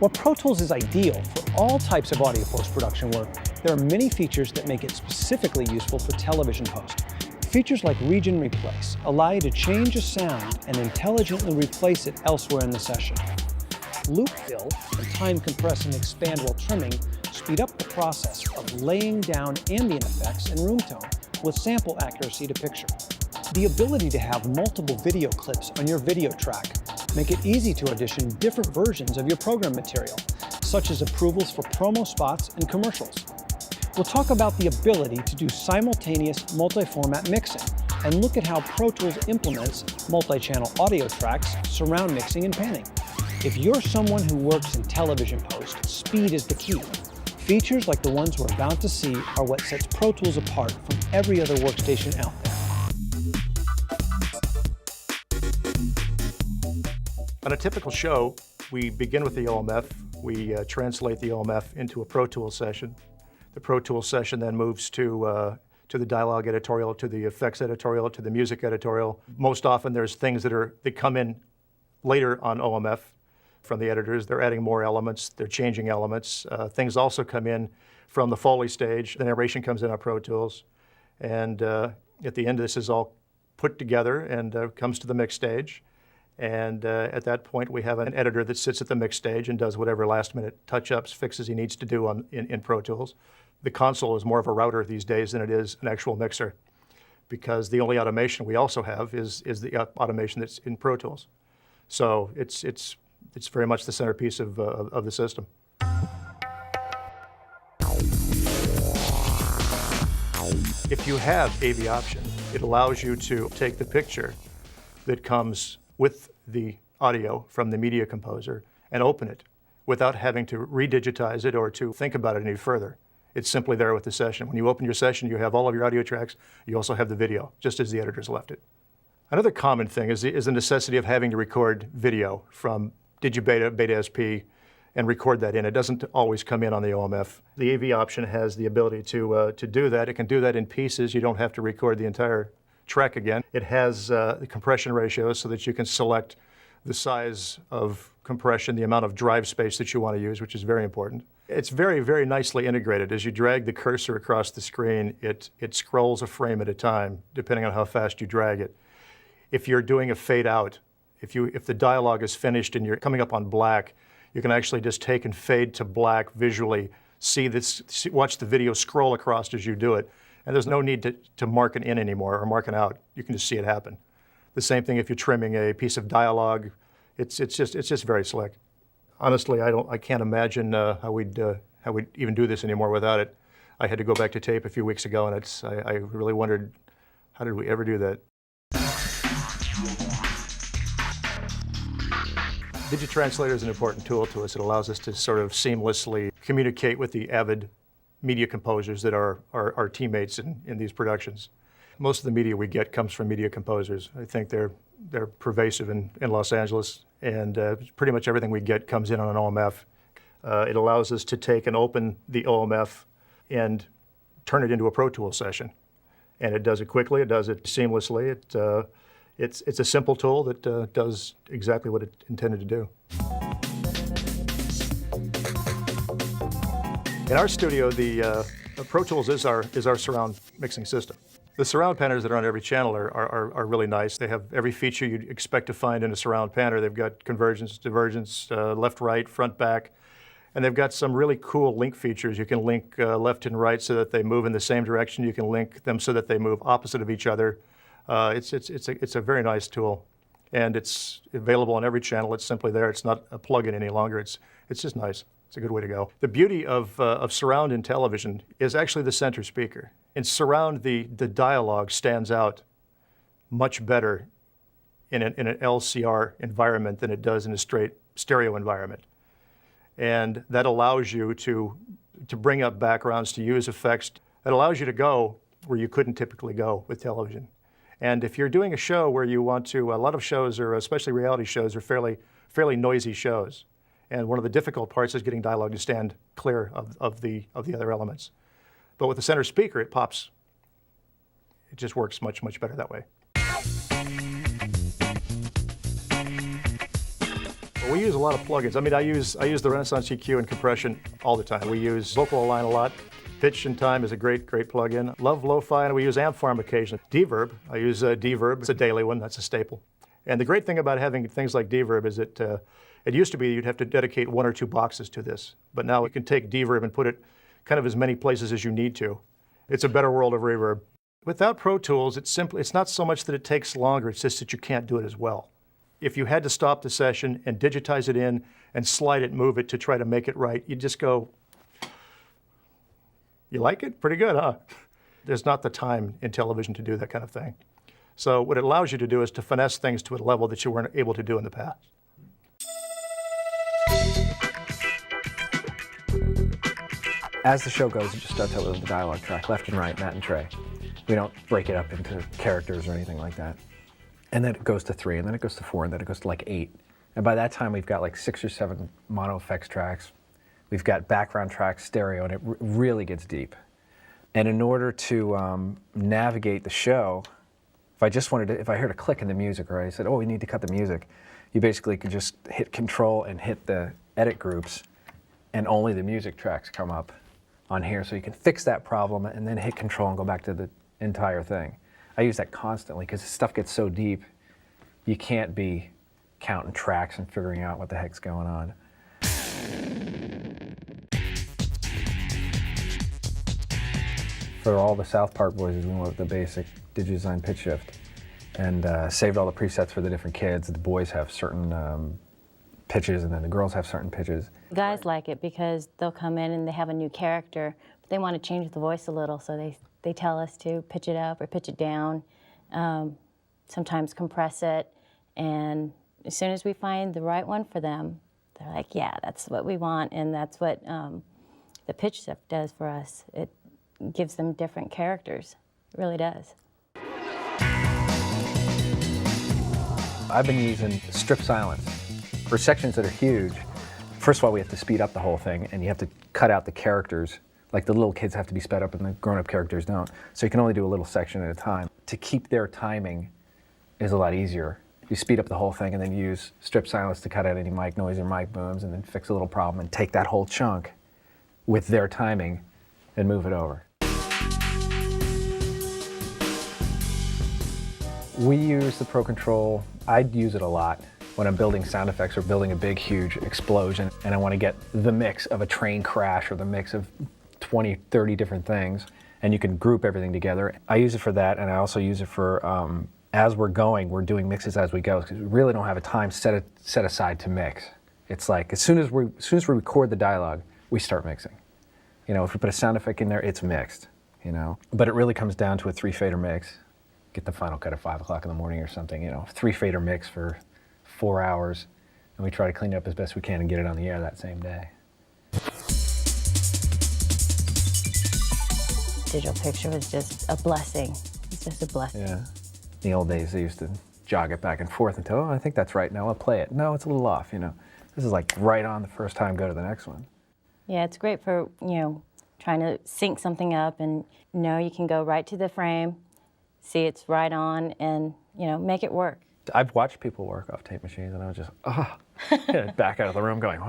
While Pro Tools is ideal for all types of audio post-production work, there are many features that make it specifically useful for television post. Features like Region Replace allow you to change a sound and intelligently replace it elsewhere in the session. Loop Fill and Time Compress and Expand while trimming speed up the process of laying down ambient effects and room tone with sample accuracy to picture. The ability to have multiple video clips on your video track make it easy to audition different versions of your program material, such as approvals for promo spots and commercials. We'll talk about the ability to do simultaneous multi-format mixing and look at how Pro Tools implements multi-channel audio tracks, surround mixing, and panning. If you're someone who works in television post, speed is the key. Features like the ones we're about to see are what sets Pro Tools apart from every other workstation out there. On a typical show, we begin with the OMF. We translate the OMF into a Pro Tools session. The Pro Tools session then moves to the dialogue editorial, to the effects editorial, to the music editorial. Most often there's things that come in later on OMF from the editors. They're adding more elements, they're changing elements. Things also come in from the Foley stage. The narration comes in on Pro Tools. And at the end, this is all put together and comes to the mix stage. And at that point, we have an editor that sits at the mix stage and does whatever last-minute touch-ups, fixes he needs to do in Pro Tools. The console is more of a router these days than it is an actual mixer, because the only automation we also have is the automation that's in Pro Tools. So it's very much the centerpiece of the system. If you have AV option, it allows you to take the picture that comes with the audio from the media composer and open it without having to redigitize it or to think about it any further. It's simply there with the session. When you open your session, you have all of your audio tracks. You also have the video, just as the editors left it. Another common thing is the necessity of having to record video from Digibeta, Beta SP, and record that in. It doesn't always come in on the OMF. The AV option has the ability to do that. It can do that in pieces. You don't have to record the entire track again. It has the compression ratios so that you can select the size of compression, the amount of drive space that you want to use, which is very important. It's very, very nicely integrated. As you drag the cursor across the screen, it scrolls a frame at a time, depending on how fast you drag it. If you're doing a fade out, if the dialogue is finished and you're coming up on black, you can actually just take and fade to black visually, watch the video scroll across as you do it. And there's no need to mark an in anymore or mark an out. You can just see it happen. The same thing if you're trimming a piece of dialogue. It's just very slick. Honestly, I can't imagine how we'd even do this anymore without it. I had to go back to tape a few weeks ago, and I really wondered, how did we ever do that? Digitranslator is an important tool to us. It allows us to sort of seamlessly communicate with the Avid media composers that are our teammates in these productions. Most of the media we get comes from media composers. I think they're pervasive in Los Angeles, and pretty much everything we get comes in on an OMF. It allows us to take and open the OMF and turn it into a Pro Tools session. And it does it quickly, it does it seamlessly. It's a simple tool that does exactly what it intended to do. In our studio, the Pro Tools is our surround mixing system. The surround panners that are on every channel are really nice. They have every feature you'd expect to find in a surround panner. They've got convergence, divergence, left, right, front, back, and they've got some really cool link features. You can link left and right so that they move in the same direction. You can link them so that they move opposite of each other. It's a very nice tool, and it's available on every channel. It's simply there. It's not a plug-in any longer. It's just nice. It's a good way to go. The beauty of surround in television is actually the center speaker. In surround, the dialogue stands out much better in an LCR environment than it does in a straight stereo environment. And that allows you to bring up backgrounds, to use effects. That allows you to go where you couldn't typically go with television. And if you're doing a show where you want to, a lot of shows, or especially reality shows, are fairly noisy shows. And one of the difficult parts is getting dialogue to stand clear of the other elements. But with the center speaker, it pops. It just works much, much better that way. We use a lot of plugins. I mean, I use the Renaissance EQ and compression all the time. We use Vocal Align a lot. Pitch and Time is a great plugin. Love Lo-Fi, and we use Amp Farm occasionally. Deverb, I use Deverb. It's a daily one, that's a staple. And the great thing about having things like Deverb is that it used to be you'd have to dedicate 1 or 2 boxes to this, but now you can take Deverb and put it kind of as many places as you need to. It's a better world of reverb. Without Pro Tools, it's not so much that it takes longer, it's just that you can't do it as well. If you had to stop the session and digitize it in and slide it, move it to try to make it right, you'd just go, you like it? Pretty good, huh? There's not the time in television to do that kind of thing. So what it allows you to do is to finesse things to a level that you weren't able to do in the past. As the show goes, you just start out with the dialogue track, left and right, Matt and Trey. We don't break it up into characters or anything like that. And then it goes to 3, and then it goes to 4, and then it goes to like 8. And by that time, we've got like 6 or 7 mono effects tracks. We've got background tracks, stereo, and it really gets deep. And in order to navigate the show, if I heard a click in the music, or I said, oh, we need to cut the music, you basically could just hit Control and hit the edit groups, and only the music tracks come up on here. So you can fix that problem and then hit Control and go back to the entire thing. I use that constantly because stuff gets so deep, you can't be counting tracks and figuring out what the heck's going on. For all the South Park voices, we went with the basic Digidesign pitch shift and saved all the presets for the different kids. The boys have certain pitches, and then the girls have certain pitches. Guys like it because they'll come in and they have a new character, but they want to change the voice a little, so they tell us to pitch it up or pitch it down, sometimes compress it, and as soon as we find the right one for them, they're like, yeah, that's what we want, and that's what the pitch shift does for us. It gives them different characters. It really does. I've been using strip silence. For sections that are huge, first of all, we have to speed up the whole thing, and you have to cut out the characters. Like the little kids have to be sped up and the grown-up characters don't. So you can only do a little section at a time. To keep their timing is a lot easier. You speed up the whole thing and then use strip silence to cut out any mic noise or mic booms, and then fix a little problem and take that whole chunk with their timing and move it over. We use the Pro Control. I'd use it a lot when I'm building sound effects or building a big, huge explosion, and I want to get the mix of a train crash or the mix of 20, 30 different things, and you can group everything together. I use it for that, and I also use it for, as we're going, we're doing mixes as we go, because we really don't have a time set aside to mix. It's like, as soon as we record the dialogue, we start mixing. You know, if we put a sound effect in there, it's mixed, you know. But it really comes down to a 3-fader mix. Get the final cut at 5 o'clock in the morning or something, you know, 3-fader mix for 4 hours, and we try to clean it up as best we can and get it on the air that same day. Digital picture was just a blessing. It's just a blessing. Yeah. In the old days, they used to jog it back and forth until, oh, I think that's right, now I'll play it. No, it's a little off, you know. This is like right on the first time, go to the next one. Yeah, it's great for, you know, trying to sync something up, and you know, you can go right to the frame, see it's right on, and you know, make it work. I've watched people work off tape machines, and I was just, back out of the room going,